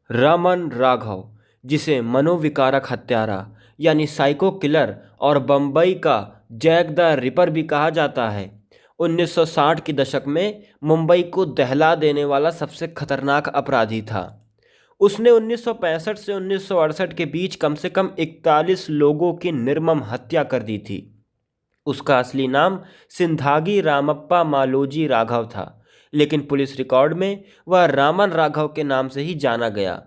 रामन राघव, जिसे मनोविकारक हत्यारा यानी साइको किलर और बम्बई का जैक द रिपर भी कहा जाता है, 1960 के दशक में मुंबई को दहला देने वाला सबसे खतरनाक अपराधी था। उसने 1965 से 1968 के बीच कम से कम 41 लोगों की निर्मम हत्या कर दी थी। उसका असली नाम सिंधागी रामप्पा मालोजी राघव था, लेकिन पुलिस रिकॉर्ड में वह रामन राघव के नाम से ही जाना गया।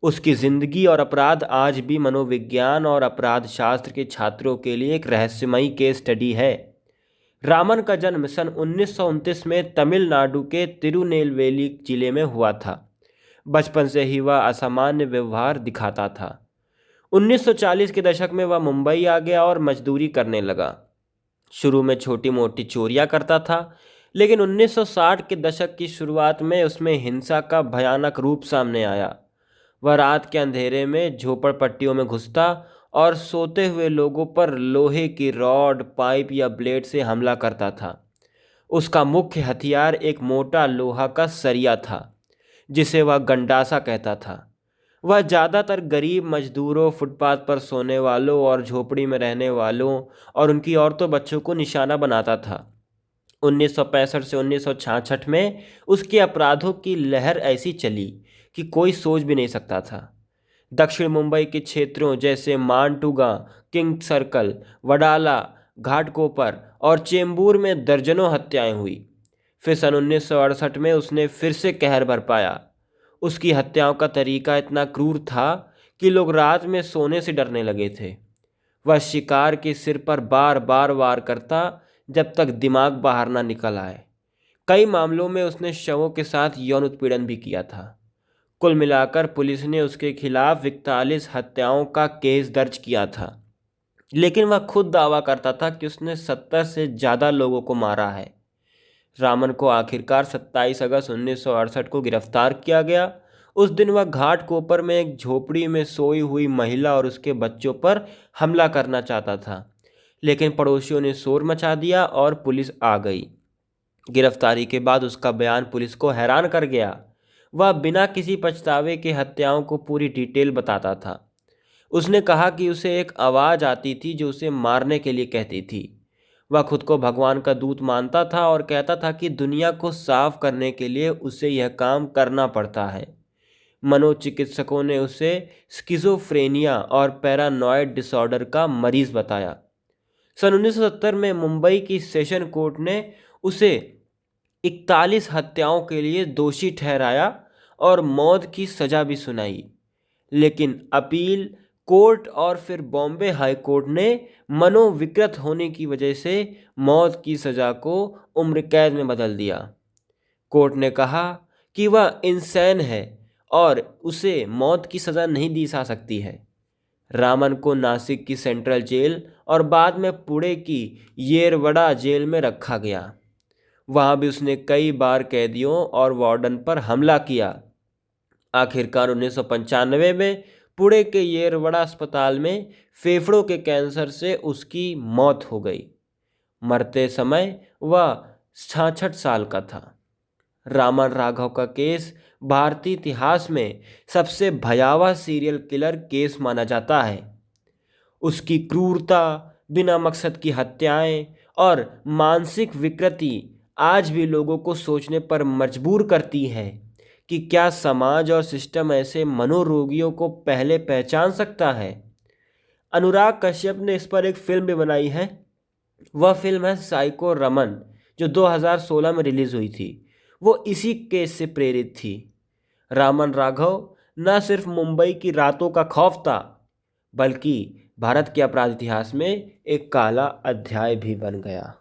उसकी जिंदगी और अपराध आज भी मनोविज्ञान और अपराध शास्त्र के छात्रों के लिए एक रहस्यमयी केस स्टडी है। रामन का जन्म सन 1929 में तमिलनाडु के तिरुनेलवेली जिले में हुआ था। बचपन से ही वह असामान्य व्यवहार दिखाता था। 1940 के दशक में वह मुंबई आ गया और मजदूरी करने लगा। शुरू में छोटी मोटी चोरियां करता था, लेकिन 1960 के दशक की शुरुआत में उसमें हिंसा का भयानक रूप सामने आया। वह रात के अंधेरे में झोपड़पट्टियों में घुसता और सोते हुए लोगों पर लोहे की रॉड, पाइप या ब्लेड से हमला करता था। उसका मुख्य हथियार एक मोटा लोहा का सरिया था, जिसे वह गंडासा कहता था। वह ज़्यादातर गरीब मजदूरों, फुटपाथ पर सोने वालों और झोपड़ी में रहने वालों और उनकी औरतों बच्चों को निशाना बनाता था। 1965 से 1966 में उसके अपराधों की लहर ऐसी चली कि कोई सोच भी नहीं सकता था। दक्षिण मुंबई के क्षेत्रों जैसे मांटुगा, किंग सर्कल, वडाला, घाटकोपर और चेंबूर में दर्जनों हत्याएं हुई। फिर सन 1968 में उसने फिर से कहर बरपाया। उसकी हत्याओं का तरीका इतना क्रूर था कि लोग रात में सोने से डरने लगे थे। वह शिकार के सिर पर बार बार वार करता जब तक दिमाग बाहर ना निकल आए। कई मामलों में उसने शवों के साथ यौन उत्पीड़न भी किया था। कुल मिलाकर पुलिस ने उसके खिलाफ 41 हत्याओं का केस दर्ज किया था, लेकिन वह खुद दावा करता था कि उसने 70 से ज़्यादा लोगों को मारा है। रामन को आखिरकार 27 अगस्त 1968 को गिरफ्तार किया गया। उस दिन वह घाटकोपर में एक झोपड़ी में सोई हुई महिला और उसके बच्चों पर हमला करना चाहता था, लेकिन पड़ोसियों ने शोर मचा दिया और पुलिस आ गई। गिरफ्तारी के बाद उसका बयान पुलिस को हैरान कर गया। वह बिना किसी पछतावे के हत्याओं को पूरी डिटेल बताता था। उसने कहा कि उसे एक आवाज़ आती थी जो उसे मारने के लिए कहती थी। वह खुद को भगवान का दूत मानता था और कहता था कि दुनिया को साफ करने के लिए उसे यह काम करना पड़ता है। मनोचिकित्सकों ने उसे स्किज़ोफ्रेनिया और पैरानॉइड डिसऑर्डर का मरीज बताया। सन 1970 में मुंबई की सेशन कोर्ट ने उसे 41 हत्याओं के लिए दोषी ठहराया और मौत की सज़ा भी सुनाई, लेकिन अपील कोर्ट और फिर बॉम्बे हाई कोर्ट ने मनोविकृत होने की वजह से मौत की सज़ा को उम्र कैद में बदल दिया। कोर्ट ने कहा कि वह इंसान है और उसे मौत की सज़ा नहीं दी जा सकती है। रामन को नासिक की सेंट्रल जेल और बाद में पुणे की येरवड़ा जेल में रखा गया। वहाँ भी उसने कई बार कैदियों और वार्डन पर हमला किया। आखिरकार 1995 में पुणे के येरवड़ा अस्पताल में फेफड़ों के कैंसर से उसकी मौत हो गई। मरते समय वह 66 साल का था। रामन राघव का केस भारतीय इतिहास में सबसे भयावह सीरियल किलर केस माना जाता है। उसकी क्रूरता, बिना मकसद की हत्याएं और मानसिक विकृति आज भी लोगों को सोचने पर मजबूर करती है कि क्या समाज और सिस्टम ऐसे मनोरोगियों को पहले पहचान सकता है। अनुराग कश्यप ने इस पर एक फिल्म भी बनाई है। वह फिल्म है साइको रमन, जो 2016 में रिलीज़ हुई थी। वो इसी केस से प्रेरित थी। रामन राघव न सिर्फ मुंबई की रातों का खौफ था, बल्कि भारत के अपराध इतिहास में एक काला अध्याय भी बन गया।